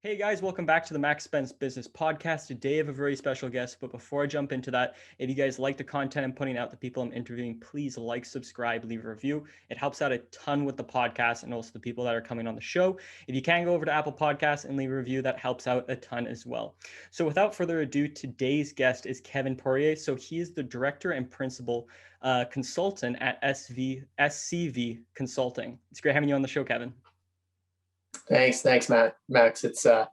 Hey guys, welcome back to the Max Spence Business Podcast. Today I have a very special guest, but before I jump into that, if you guys like the content I'm putting out, the people I'm interviewing, please like, subscribe, leave a review. It helps out a ton with the podcast and also the people that are coming on the show. If you can go over to Apple Podcasts and leave a review, that helps out a ton as well. So without further ado, today's guest is Kevin Poirier. So he is the director and principal consultant at SCV Consulting. It's great having you on the show, Kevin. Thanks, Max. It's a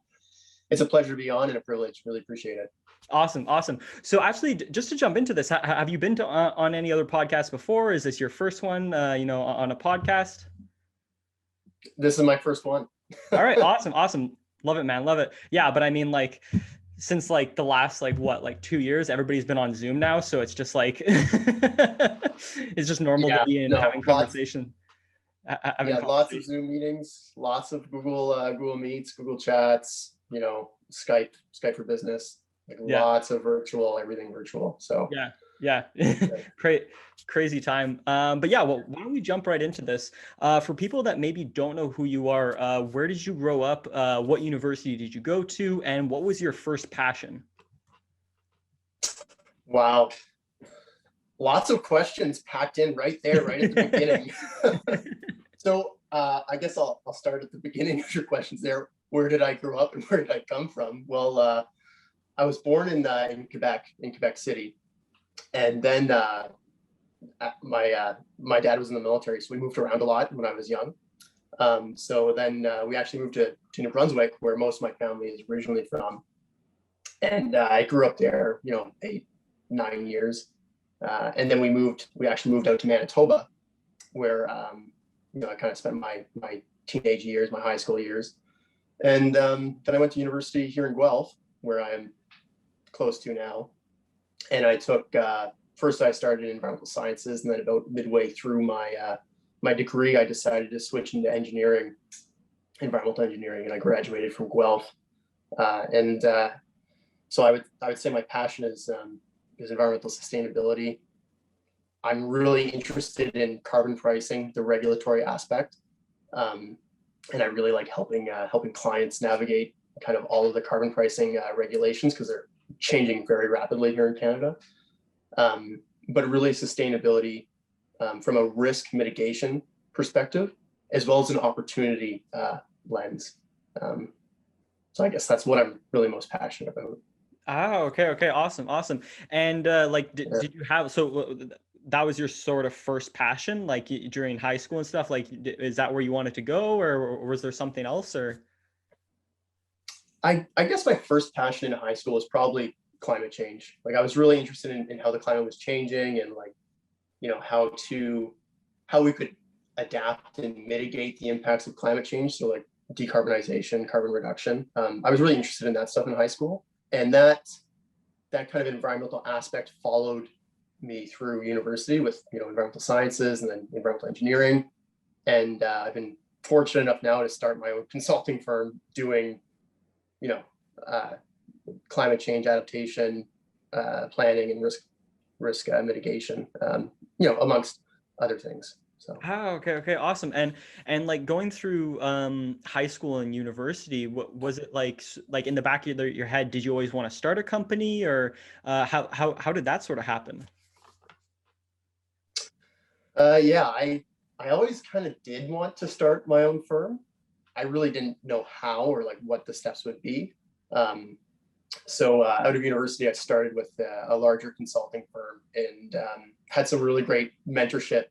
pleasure to be on and a privilege. Really appreciate it. Awesome. So actually, just to jump into this, have you been on any other podcasts before? Is this your first one, on a podcast? This is my first one. All right. Awesome. Love it, man. Love it. Yeah. But I mean, since the last 2 years, everybody's been on Zoom now. So it's just it's just normal to be in having conversation. Lots of Zoom meetings, lots of Google Meets, Google Chats, Skype for Business, lots of everything virtual. So yeah. Crazy time. But yeah, well, why don't we jump right into this? For people that maybe don't know who you are, where did you grow up? What university did you go to? And what was your first passion? Wow. Lots of questions packed in right at the beginning. So I guess I'll start at the beginning of your questions there. Where did I grow up and where did I come from? Well, I was born in Quebec City, and then my dad was in the military, so we moved around a lot when I was young. So then we actually moved to New Brunswick, where most of my family is originally from, and I grew up there, 8-9 years. And then we actually moved out to Manitoba, where, I kind of spent my teenage years, my high school years. And then I went to university here in Guelph, where I'm close to now. And I took, first I started in environmental sciences, and then about midway through my degree, I decided to switch into environmental engineering, and I graduated from Guelph. So I would say my passion is environmental sustainability. I'm really interested in carbon pricing, the regulatory aspect, and I really like helping clients navigate kind of all of the carbon pricing regulations, because they're changing very rapidly here in Canada. But really sustainability from a risk mitigation perspective, as well as an opportunity lens. So I guess that's what I'm really most passionate about. Oh, okay. Awesome. And did you have, so that was your sort of first passion, during high school and stuff? Is that where you wanted to go, or was there something else? Or I guess my first passion in high school was probably climate change. I was really interested in how the climate was changing, and how we could adapt and mitigate the impacts of climate change. So decarbonization, carbon reduction. I was really interested in that stuff in high school. And that kind of environmental aspect followed me through university with environmental sciences and then environmental engineering. And I've been fortunate enough now to start my own consulting firm doing climate change adaptation, planning, and risk mitigation, amongst other things. So. Oh, okay, awesome. And going through high school and university, what was it like in the back of your head? Did you always want to start a company, or how did that sort of happen? I always kind of did want to start my own firm. I really didn't know how or what the steps would be. So out of university, I started with a larger consulting firm, and had some really great mentorship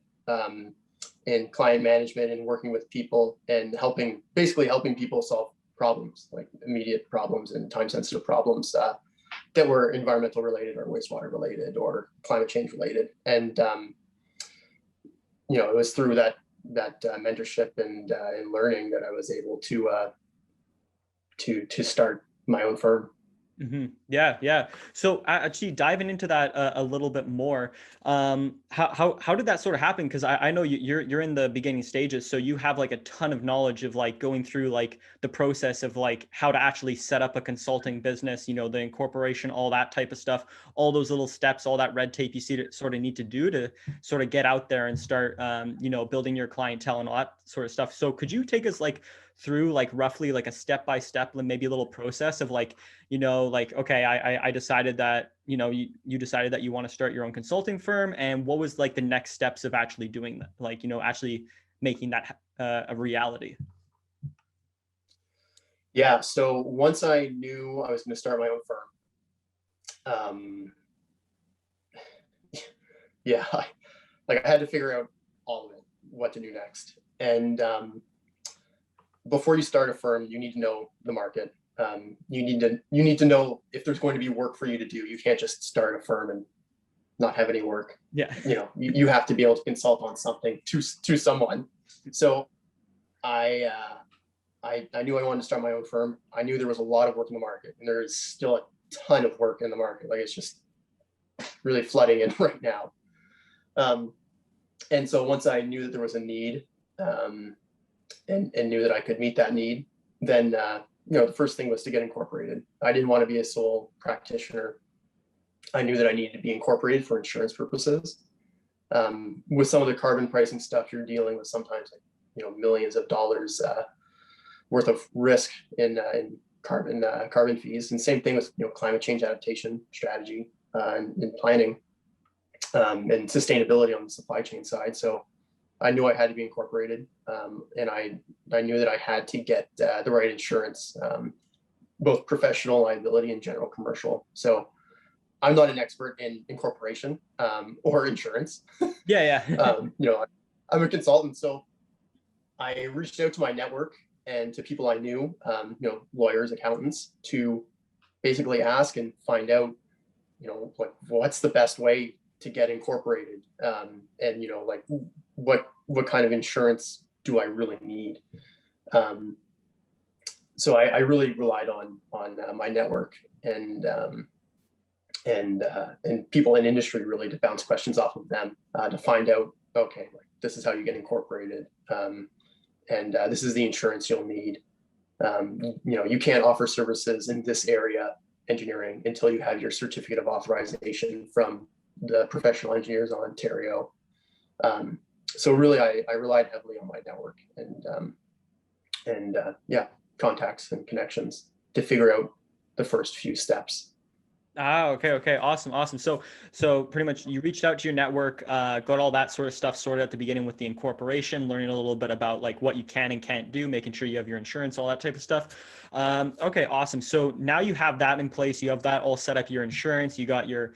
in client management and working with people and helping people solve problems, like immediate problems and time-sensitive problems that were environmental related or wastewater related or climate change related. And it was through that mentorship and learning that I was able to start my own firm. Mm-hmm. Yeah. So actually diving into that a little bit more, how did that sort of happen? Because I know you're in the beginning stages, so you have a ton of knowledge of going through the process of how to actually set up a consulting business, the incorporation, all that type of stuff, all those little steps, all that red tape you see to sort of need to do to sort of get out there and start building your clientele and all that sort of stuff. So could you take us through like roughly like a step-by-step, maybe a little process of like, like, okay, I decided that, you decided that you want to start your own consulting firm, and what was like the next steps of actually doing that, like, actually making that a reality? Yeah. So once I knew I was going to start my own firm, um, yeah, I had to figure out all of it, what to do next. And before you start a firm, you need to know the market. You need to know if there's going to be work for you to do. You can't just start a firm and not have any work. Yeah. You have to be able to consult on something to someone. So I knew I wanted to start my own firm. I knew there was a lot of work in the market, and there is still a ton of work in the market. Like, it's just really flooding in right now. And so once I knew that there was a need, and knew that I could meet that need, then the first thing was to get incorporated. I didn't want to be a sole practitioner. I knew that I needed to be incorporated for insurance purposes. With some of the carbon pricing stuff, you're dealing with sometimes millions of dollars worth of risk in carbon fees, and same thing with climate change adaptation strategy and planning and sustainability on the supply chain side. So I knew I had to be incorporated, and I knew that I had to get the right insurance, both professional liability and general commercial. So I'm not an expert in incorporation or insurance. Yeah. I'm a consultant, so I reached out to my network and to people I knew, lawyers, accountants, to basically ask and find out, what's the best way to get incorporated, and like what kind of insurance do I really need. So I really relied on my network and people in industry, really, to bounce questions off of them, to find out, okay, like, this is how you get incorporated, and this is the insurance you'll need. You can't offer services in this area, engineering, until you have your certificate of authorization from the professional engineers on Ontario. So really, I relied heavily on my network and contacts and connections to figure out the first few steps. Okay. Awesome. So pretty much you reached out to your network, got all that sort of stuff sorted at the beginning with the incorporation, learning a little bit about like what you can and can't do, making sure you have your insurance, all that type of stuff. Okay, awesome. So now you have that in place, you have that all set up, your insurance, you got your,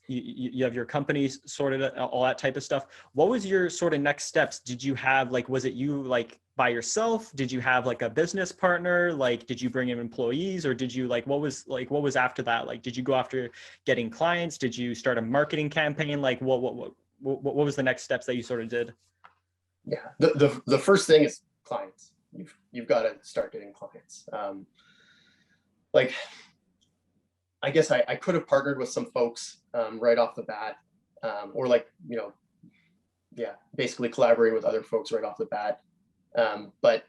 you have your companies sorted, all that type of stuff. What was your sort of next steps? Did you have like, was it you like by yourself? Did you have like a business partner? Like, did you bring in employees, or did you what was after that? Like, did you go after getting clients? Did you start a marketing campaign? Like, what was the next steps that you sort of did? Yeah, the first thing is clients. You've got to start getting clients. Like, I guess I could have partnered with some folks right off the bat, or basically collaborate with other folks right off the bat. But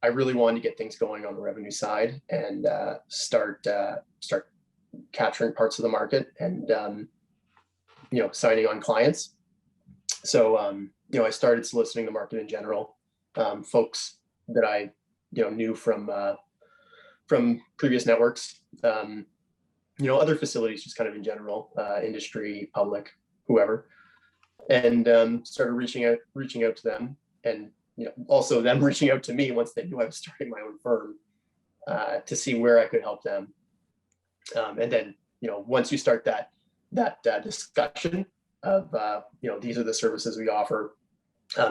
I really wanted to get things going on the revenue side and start capturing parts of the market and signing on clients. So I started soliciting the market in general, folks that I knew from previous networks, other facilities, just kind of in general, industry, public, whoever, and started reaching out to them, and also them reaching out to me once they knew I was starting my own firm, to see where I could help them. And then, once you start that discussion of, these are the services we offer,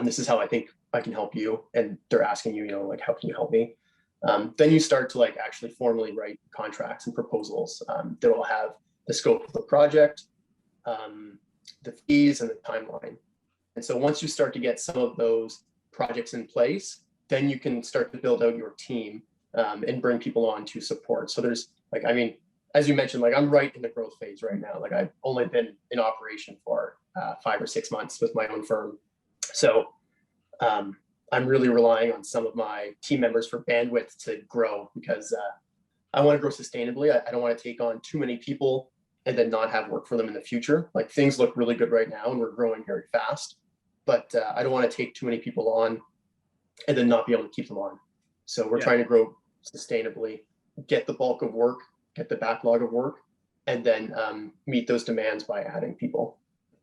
this is how I think I can help you, and they're asking you, how can you help me? Then you start to actually formally write contracts and proposals that will have the scope of the project, the fees, and the timeline. And so once you start to get some of those projects in place, then you can start to build out your team, and bring people on to support. So there's as you mentioned, I'm right in the growth phase right now. I've only been in operation for 5 or 6 months with my own firm. So I'm really relying on some of my team members for bandwidth to grow, because I want to grow sustainably. I don't want to take on too many people and then not have work for them in the future. Things look really good right now and we're growing very fast, but I don't want to take too many people on and then not be able to keep them on. So we're Yeah. trying to grow sustainably, get the bulk of work, get the backlog of work, and then meet those demands by adding people.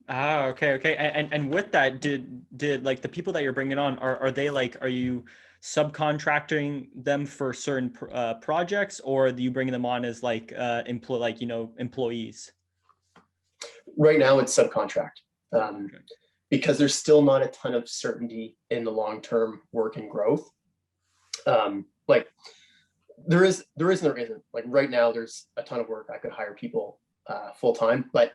Ah, okay. And with that, did like the people that you're bringing on, are they like, are you subcontracting them for certain projects, or are you bringing them on as like employees? Right now it's subcontract, Okay. because there's still not a ton of certainty in the long-term work and growth. Like there is and there isn't. Like right now there's a ton of work. I could hire people full time, but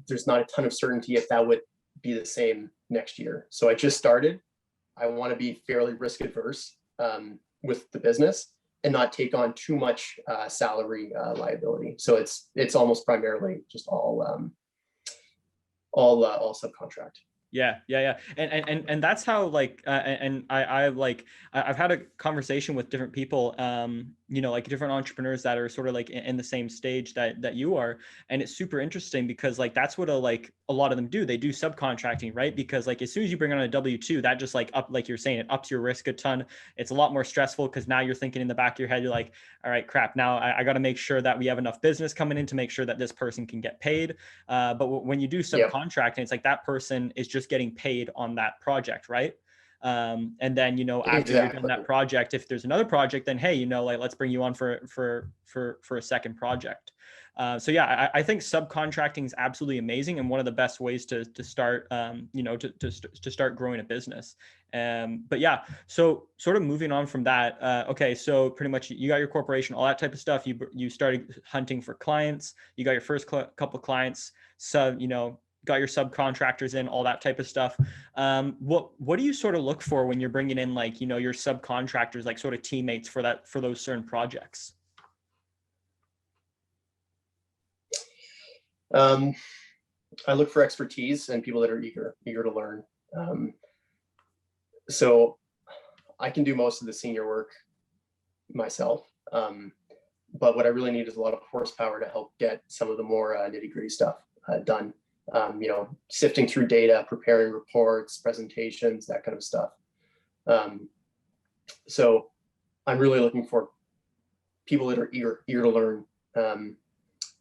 there's not a ton of certainty if that would be the same next year. So I just started. I want to be fairly risk adverse with the business and not take on too much salary liability. So it's almost primarily just all subcontract. Yeah. And that's how like and I've had a conversation with different people, like different entrepreneurs that are sort of like in the same stage that you are, and it's super interesting because like that's what a lot of them do. They do subcontracting, right? Because like as soon as you bring on a W-2, that just like like you're saying, it ups your risk a ton. It's a lot more stressful because now you're thinking in the back of your head, you're like, all right, crap, now I got to make sure that we have enough business coming in to make sure that this person can get paid. But when you do subcontracting, it's like that person is just getting paid on that project, right? And then after you're done that project, if there's another project, then hey, like let's bring you on for a second project. So yeah, I think subcontracting is absolutely amazing and one of the best ways to start to start growing a business. But yeah, so sort of moving on from that. Okay, so pretty much you got your corporation, all that type of stuff. You started hunting for clients. You got your first couple clients. So got your subcontractors in, all that type of stuff. What do you sort of look for when you're bringing in like your subcontractors, like sort of teammates for those certain projects? I look for expertise and people that are eager to learn. So I can do most of the senior work myself, but what I really need is a lot of horsepower to help get some of the more nitty-gritty stuff done. Sifting through data, preparing reports, presentations, that kind of stuff. So I'm really looking for people that are eager to learn,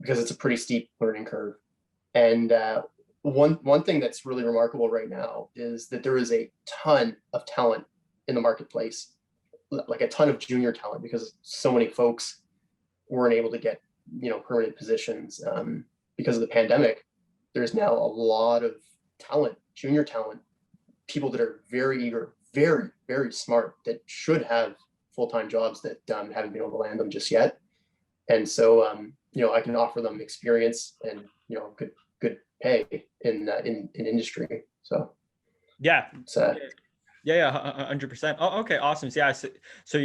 because it's a pretty steep learning curve. And one thing that's really remarkable right now is that there is a ton of talent in the marketplace, like a ton of junior talent, because so many folks weren't able to get permanent positions because of the pandemic. There's now a lot of talent, junior talent, people that are very eager, very, very smart, that should have full-time jobs that haven't been able to land them just yet. And so, I can offer them experience and, good pay in industry. So yeah. So, Yeah, 100%. Oh, okay, awesome. So, yeah, so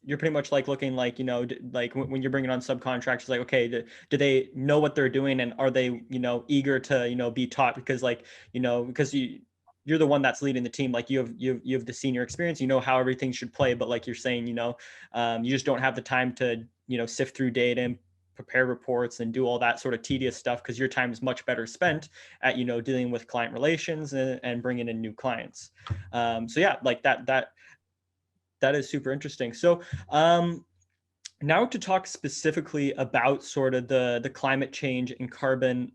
you're pretty much like looking like, like when you're bringing on subcontractors, like, okay, do they know what they're doing, and are they, eager to, be taught? Because like, because you're the one that's leading the team, like you have the senior experience, how everything should play, but like you're saying, you just don't have the time to, sift through data and prepare reports and do all that sort of tedious stuff, because your time is much better spent at dealing with client relations and bringing in new clients. So yeah, like that is super interesting. So now to talk specifically about sort of the climate change and carbon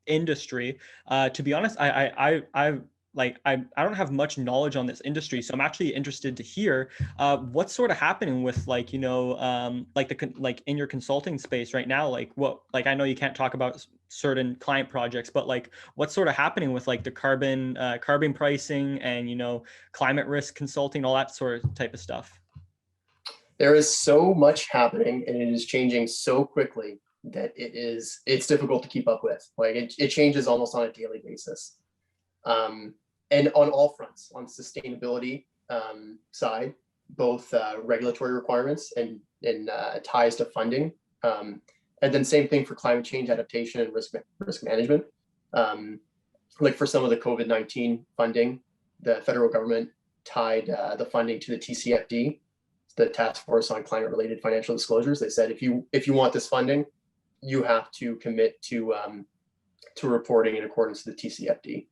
industry. To be honest, I don't have much knowledge on this industry, so I'm actually interested to hear what's sort of happening with like like in your consulting space right now. Like like I know you can't talk about certain client projects, but like what's sort of happening with like the carbon pricing and climate risk consulting, all that sort of type of stuff. there is so much happening, and it is changing so quickly that it's difficult to keep up with. Like it changes almost on a daily basis. And on all fronts, on sustainability side, both regulatory requirements and ties to funding, and then same thing for climate change adaptation and risk management. Like for some of the COVID-19 funding, the federal government tied the funding to the TCFD, the Task Force on Climate-Related Financial Disclosures. They said if you want this funding, you have to commit to reporting in accordance to the TCFD.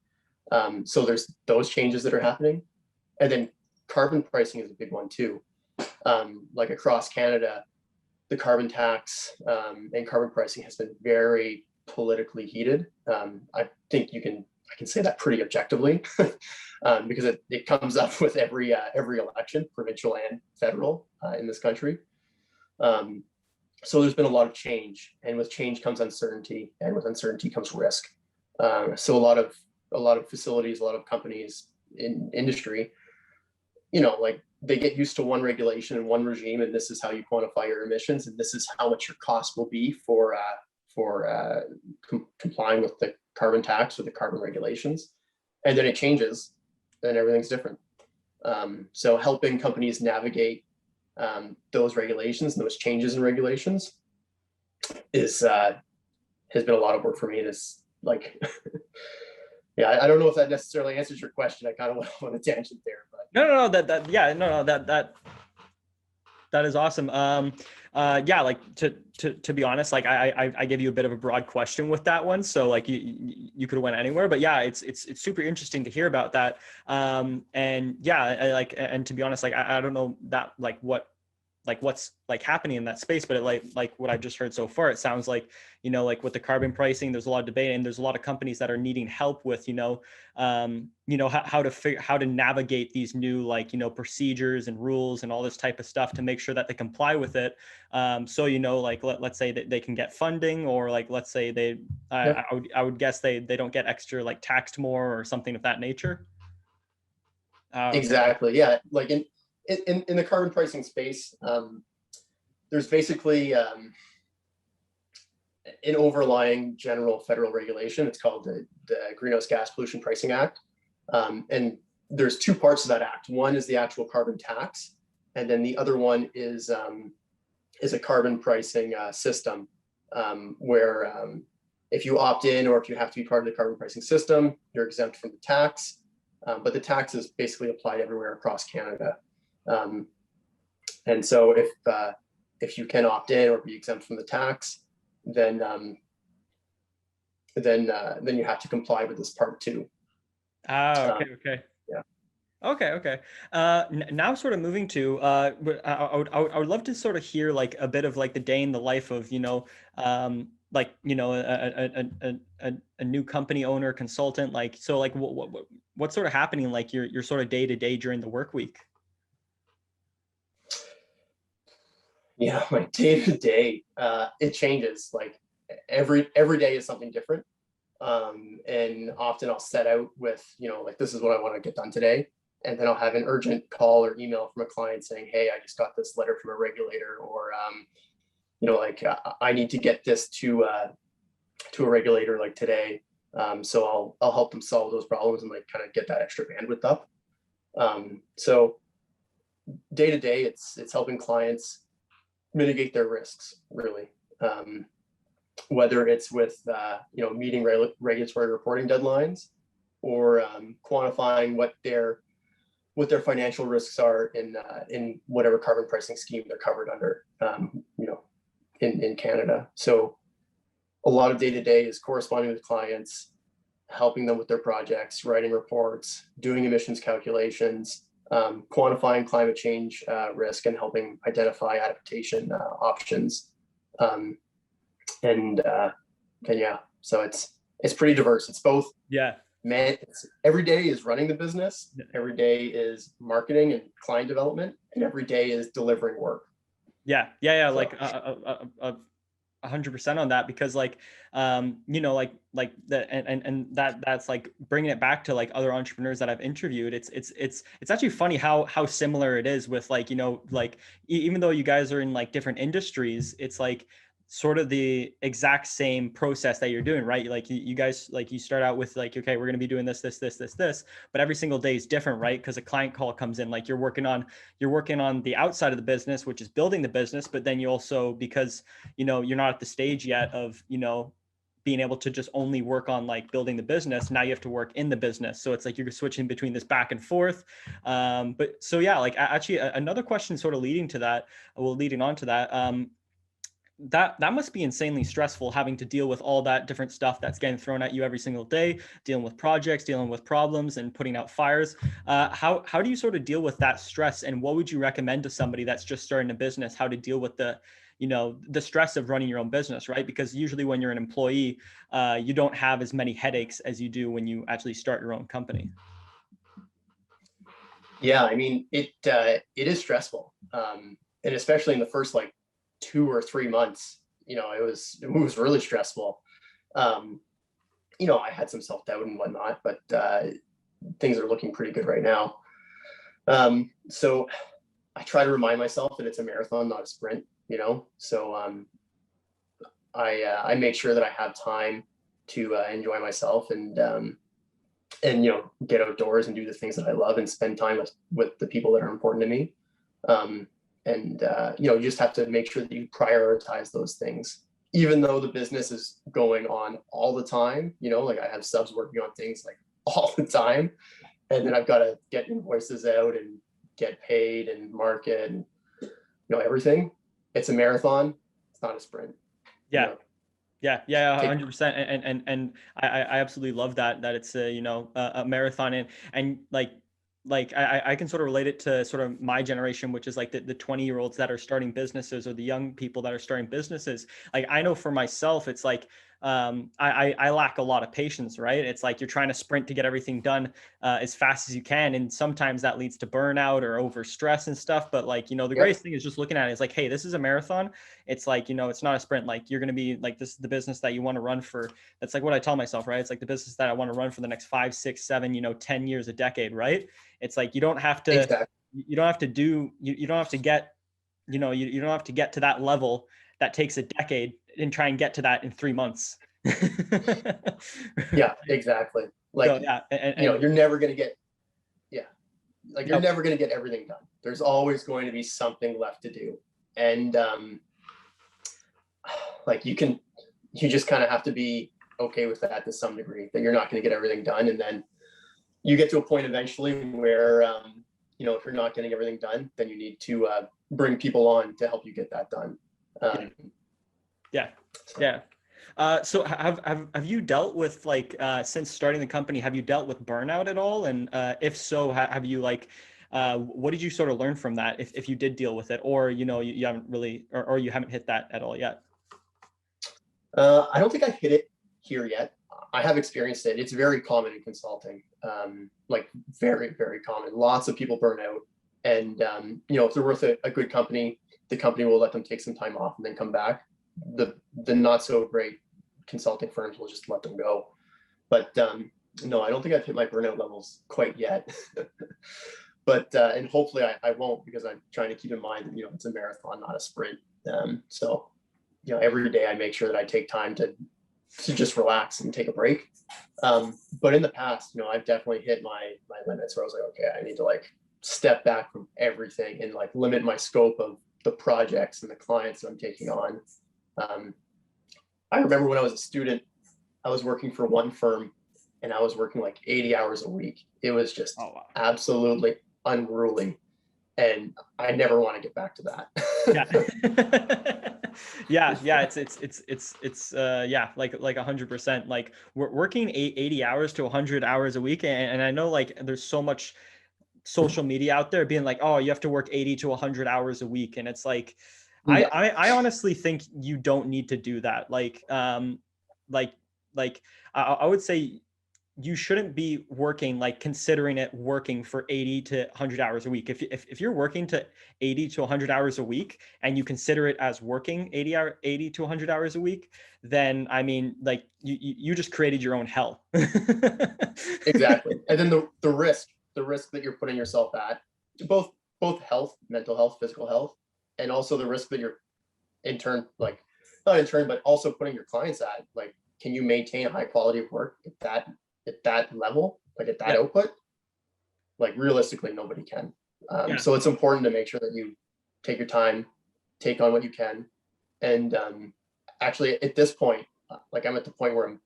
So there's those changes that are happening. And then carbon pricing is a big one too. Like across Canada, the carbon tax and carbon pricing has been very politically heated. I think I can say that pretty objectively because it comes up with every election, provincial and federal, in this country. So there's been a lot of change, and with change comes uncertainty, and with uncertainty comes risk. So a lot of facilities, a lot of companies in industry, like they get used to one regulation and one regime, and this is how you quantify your emissions, and this is how much your cost will be for complying with the carbon tax or the carbon regulations. And then it changes, and everything's different. So helping companies navigate those regulations and those changes in regulations has been a lot of work for me. And it's like, yeah, I don't know if that necessarily answers your question. I kind of went on a tangent there, but that is awesome. Yeah, like to be honest, like I gave you a bit of a broad question with that one, so like you could have went anywhere, but yeah, it's super interesting to hear about that. And yeah, and to be honest, like I don't know that what's like happening in that space, but like what I've just heard so far, it sounds like, like with the carbon pricing, there's a lot of debate, and there's a lot of companies that are needing help with, how to navigate these new, procedures and rules and all this type of stuff to make sure that they comply with it. So, let's say that they can get funding, or let's say I would guess they don't get extra, taxed more or something of that nature. Exactly. Yeah. Like in the carbon pricing space, there's basically an overlying general federal regulation. It's called the Greenhouse Gas Pollution Pricing Act. And there's two parts of that act. One is the actual carbon tax, and then the other one is a carbon pricing system, where if you opt in, or if you have to be part of the carbon pricing system, you're exempt from the tax. But the tax is basically applied everywhere across Canada. And so if you can opt in or be exempt from the tax, then you have to comply with this part too. Okay. Yeah. Okay. Now sort of moving to, I would love to sort of hear a bit of the day in the life of, a new company owner, consultant, so what's sort of happening, your sort of day to day during the work week? Yeah, my day to day, it changes. Like every day is something different. And often I'll set out with, this is what I want to get done today. And then I'll have an urgent call or email from a client saying, hey, I just got this letter from a regulator, or, I need to get this to a regulator today. So I'll help them solve those problems and kind of get that extra bandwidth up. So day to day, it's helping clients mitigate their risks, really. Whether it's with meeting regulatory reporting deadlines, or quantifying what their financial risks are in whatever carbon pricing scheme they're covered under, in Canada. So a lot of day to day is corresponding with clients, helping them with their projects, writing reports, doing emissions calculations, quantifying climate change risk, and helping identify adaptation options. So it's pretty diverse. It's both. Yeah. Man, every day is running the business. Every day is marketing and client development, and every day is delivering work. Yeah. So. 100% on that, because that's bringing it back to other entrepreneurs that I've interviewed. It's actually funny how similar it is with even though you guys are in different industries, it's sort of the exact same process that you're doing, right? You guys, you start out with okay, we're going to be doing this, but every single day is different, right? Because a client call comes in, you're working on the outside of the business, which is building the business. But then you also, because, you're not at the stage yet of, being able to just only work on building the business. Now you have to work in the business. So it's you're switching between this back and forth. But so, yeah, actually another question sort of leading on to that, that must be insanely stressful, having to deal with all that different stuff that's getting thrown at you every single day, dealing with projects, dealing with problems, and putting out fires. How do you sort of deal with that stress, and what would you recommend to somebody that's just starting a business, how to deal with the stress of running your own business, right? Because usually when you're an employee, you don't have as many headaches as you do when you actually start your own company. Yeah, I mean, it is stressful, and especially in the first like 2 or 3 months, it was really stressful. Um, I had some self doubt and whatnot, but things are looking pretty good right now. So I try to remind myself that it's a marathon, not a sprint. So I make sure that I have time to enjoy myself and get outdoors and do the things that I love and spend time with the people that are important to me. And you just have to make sure that you prioritize those things, even though the business is going on all the time. Like I have subs working on things like all the time, and then I've got to get invoices out and get paid and market and everything. It's a marathon. It's not a sprint. Yeah. Yeah, 100%. And I absolutely love that it's a marathon, and like I can sort of relate it to sort of my generation, which is like the 20-year-olds that are starting businesses, or the young people that are starting businesses. Like I know for myself, it's like I lack a lot of patience, right? It's like you're trying to sprint to get everything done as fast as you can. And sometimes that leads to burnout or over stress and stuff. But like, the Yep. greatest thing is just looking at it is like, hey, this is a marathon. It's like, it's not a sprint. Like you're going to be like, this is the business that you want to run for. That's like what I tell myself, right? It's like the business that I want to run for the next 5, 6, 7, 10 years, a decade, right? It's like, you don't have to, Exactly. you don't have to do, you don't have to get, you don't have to get to that level that takes a decade and try and get to that in 3 months. Yeah, exactly. Like, So yeah, you're never going to get, yeah, like you're no, never going to get everything done. There's always going to be something left to do. And like you just kind of have to be okay with that to some degree, that you're not going to get everything done. And then you get to a point eventually where, if you're not getting everything done, then you need to bring people on to help you get that done. Yeah. So have you dealt with like since starting the company, have you dealt with burnout at all? And if so, have you like what did you sort of learn from that, if you did deal with it, or you haven't really, or you haven't hit that at all yet? I don't think I hit it here yet. I have experienced it. It's very common in consulting, like very, very common. Lots of people burn out. And, if they're with a good company, the company will let them take some time off and then come back. The not so great consulting firms will just let them go. But no, I don't think I've hit my burnout levels quite yet. But and hopefully I won't, because I'm trying to keep in mind that it's a marathon, not a sprint. So every day I make sure that I take time to just relax and take a break. But in the past, I've definitely hit my limits where I was like, okay, I need to like step back from everything and like limit my scope of the projects and the clients that I'm taking on. I remember when I was a student, I was working for one firm and I was working like 80 hours a week. It was just absolutely unruly. And I never want to get back to that. Yeah. It's yeah, like 100%, like we're working 80 hours to 100 hours a week. And I know like there's so much social media out there being like, oh, you have to work 80 to 100 hours a week. And it's like, Yeah. I honestly think you don't need to do that. Like I would say you shouldn't be working, like considering it working for 80 to 100 hours a week. If you're working to 80 to 100 hours a week and you consider it as working 80 to 100 hours a week, then I mean, like you just created your own hell. Exactly. And then the risk that you're putting yourself at, both health, mental health, physical health, and also the risk that you're in turn, like not in turn, but also putting your clients at, like, can you maintain a high quality of work at that level, like at that output? Like realistically, nobody can. So it's important to make sure that you take your time, take on what you can. And actually at this point, like I'm at the point where I'm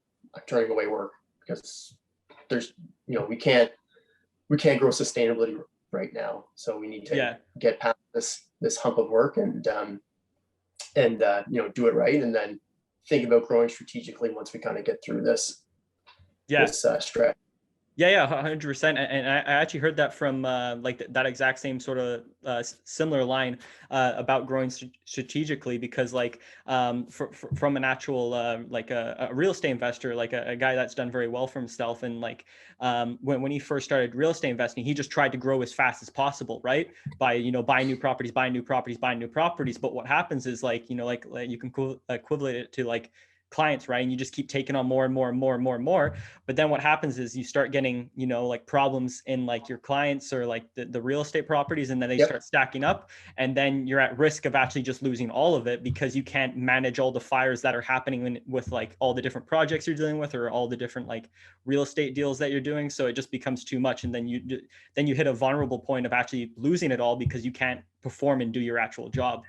turning away work, because there's, we can't grow sustainably right now. So we need to get past this hump of work and and do it right, and then think about growing strategically once we kind of get through this stretch. Yeah, 100%. And I actually heard that from like that exact same sort of similar line about growing strategically, because like from an actual like a real estate investor, like a guy that's done very well for himself, and like when he first started real estate investing, he just tried to grow as fast as possible, right? By buying new properties, buying new properties, buying new properties. But what happens is like like you can equivalent it to like clients, right? And you just keep taking on more and more and more and more and more. But then what happens is you start getting, like problems in like your clients or like the real estate properties, and then they start stacking up. And then you're at risk of actually just losing all of it because you can't manage all the fires that are happening with like all the different projects you're dealing with or all the different like real estate deals that you're doing. So it just becomes too much. And then you hit a vulnerable point of actually losing it all because you can't perform and do your actual job.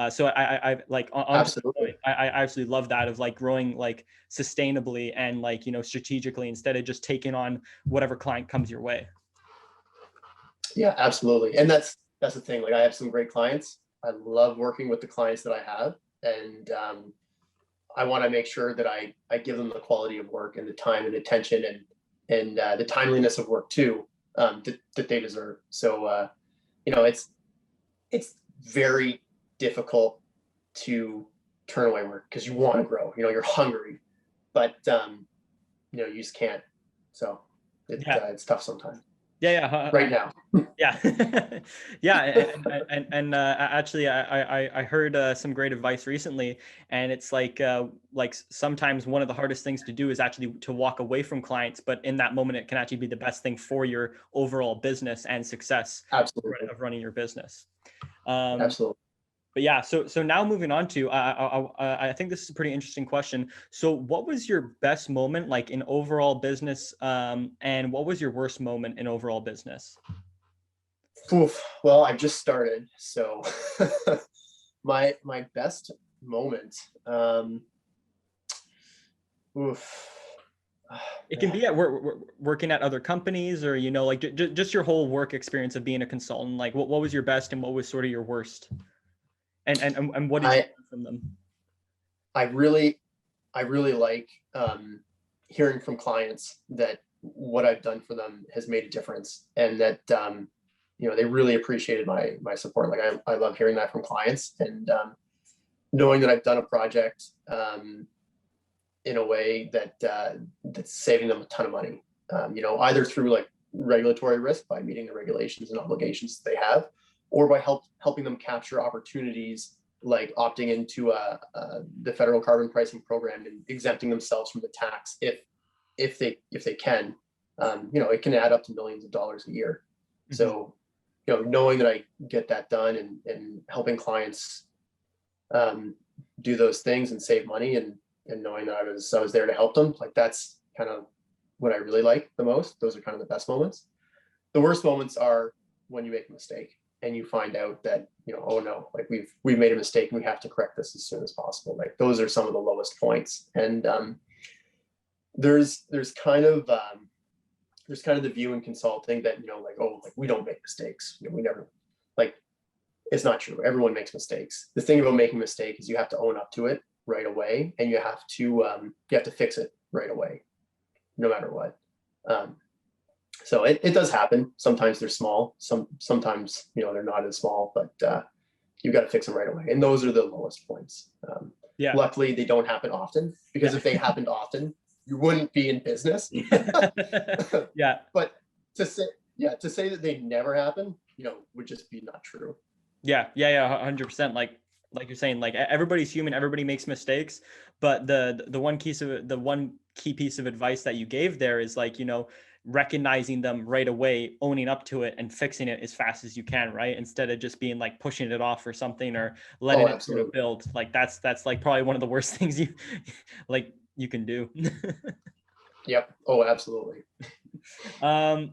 So I like Absolutely. I absolutely love that of like growing like sustainably and like, strategically instead of just taking on whatever client comes your way. Yeah, absolutely. And that's the thing. Like I have some great clients. I love working with the clients that I have. And I want to make sure that I give them the quality of work and the time and attention and the timeliness of work too, that they deserve. So, it's very difficult to turn away work because you want to grow, you're hungry, but you just can't. So it's tough sometimes. Right now. Yeah. And actually I heard some great advice recently, and it's like sometimes one of the hardest things to do is actually to walk away from clients, but in that moment it can actually be the best thing for your overall business and success. Absolutely. Of running your business. Absolutely. But yeah, so now moving on to, I think this is a pretty interesting question. So what was your best moment like in overall business, and what was your worst moment in overall business? Oof. Well, I've just started, so my best moment. Oof. It can be at working at other companies, or like just your whole work experience of being a consultant. Like what was your best and what was sort of your worst? And what did you learn from them? I really like hearing from clients that what I've done for them has made a difference, and that they really appreciated my support. Like I love hearing that from clients, and knowing that I've done a project in a way that's saving them a ton of money. Either through like regulatory risk by meeting the regulations and obligations they have, or by helping them capture opportunities like opting into the federal carbon pricing program and exempting themselves from the tax if they can. It can add up to millions of dollars a year. Mm-hmm. So, knowing that I get that done and helping clients do those things and save money, and knowing that I was there to help them, like that's kind of what I really like the most. Those are kind of the best moments. The worst moments are when you make a mistake and you find out that, oh no, like we've made a mistake and we have to correct this as soon as possible. Like those are some of the lowest points. And there's kind of the view in consulting that, like we don't make mistakes. We never, like, it's not true. Everyone makes mistakes. The thing about making a mistake is you have to own up to it right away, and you have to fix it right away, no matter what. So it does happen. Sometimes they're small. Sometimes they're not as small, but you got to fix them right away. And those are the lowest points. Luckily, they don't happen often, because if they happened often, you wouldn't be in business. Yeah. But to say that they never happen, would just be not true. Yeah, 100%. Like you're saying, like everybody's human, everybody makes mistakes, but the one key piece of advice that you gave there is like, recognizing them right away, owning up to it, and fixing it as fast as you can, right? Instead of just being like pushing it off or something, or letting it sort of build. Like that's like probably one of the worst things you can do. Yep. Oh, absolutely.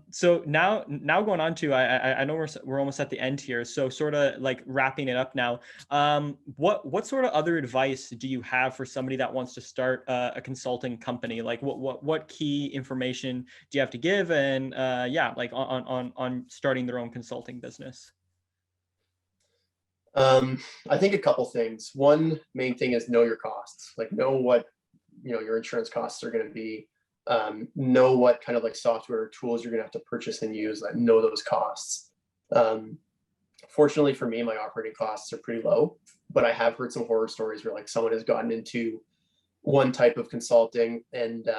So now going on to, I know we're almost at the end here. So sort of like wrapping it up now. What sort of other advice do you have for somebody that wants to start a consulting company? Like what key information do you have to give? And like on starting their own consulting business? I think a couple things. One main thing is know your costs. Like know what your insurance costs are going to be. Know what kind of like software or tools you're going to have to purchase and use. That know those costs. Fortunately for me, my operating costs are pretty low, but I have heard some horror stories where like someone has gotten into one type of consulting and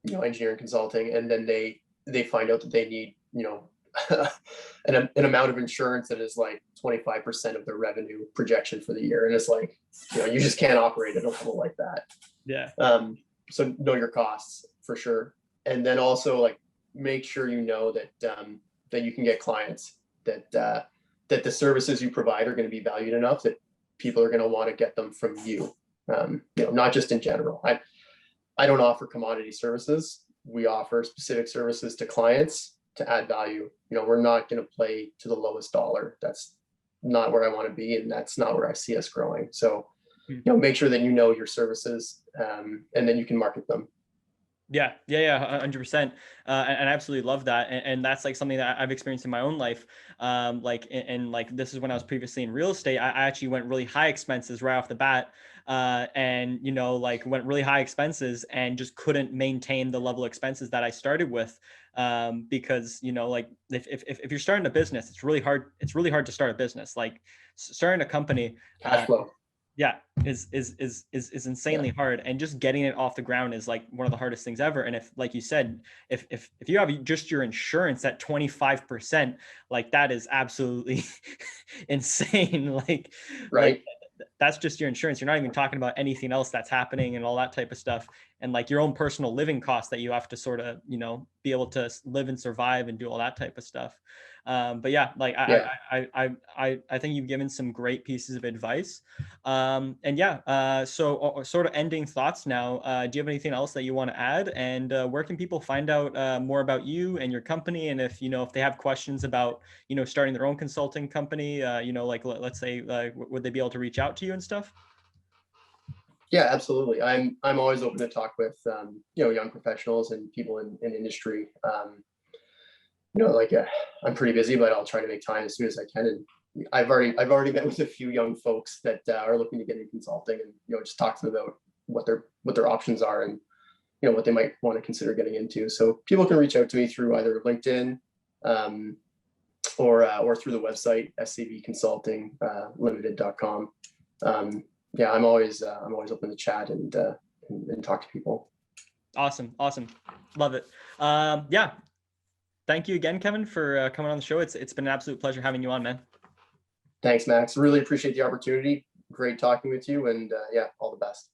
engineering consulting, and then they find out that they need an amount of insurance that is like 25% of their revenue projection for the year, and it's like you just can't operate at a level like that. Yeah. So know your costs for sure, and then also like make sure that you can get clients, that the services you provide are going to be valued enough that people are going to want to get them from you. Not just in general. I don't offer commodity services. We offer specific services to clients to add value. We're not going to play to the lowest dollar. That's not where I want to be, and that's not where I see us growing. So, make sure that you know your services, and then you can market them. Yeah, 100%. And I absolutely love that. And that's like something that I've experienced in my own life. Like, and like, this is when I was previously in real estate, I actually went really high expenses right off the bat. And, like went really high expenses and just couldn't maintain the level of expenses that I started with. Because, like if you're starting a business, it's really hard. It's really hard to start a business. Like starting a company, cash flow. Yeah, is insanely hard, and just getting it off the ground is like one of the hardest things ever. And if, like you said, if you have just your insurance at 25%, like that is absolutely insane. Like, right. Like, that's just your insurance. You're not even talking about anything else that's happening and all that type of stuff. And like your own personal living costs that you have to sort of, be able to live and survive and do all that type of stuff. But yeah, like I think you've given some great pieces of advice. So sort of ending thoughts now. Do you have anything else that you want to add? And where can people find out more about you and your company? And if they have questions about starting their own consulting company, like let's say, would they be able to reach out to you and stuff? Yeah, absolutely. I'm always open to talk with young professionals and people in industry. I'm pretty busy, but I'll try to make time as soon as I can. And I've already met with a few young folks that are looking to get into consulting, and just talk to them about what their options are, and what they might want to consider getting into. So people can reach out to me through either LinkedIn, or through the website scvconsultinglimited.com. I'm always open to chat and talk to people. Awesome, love it. Thank you again, Kevin, for coming on the show. It's been an absolute pleasure having you on, man. Thanks, Max. Really appreciate the opportunity. Great talking with you, and all the best.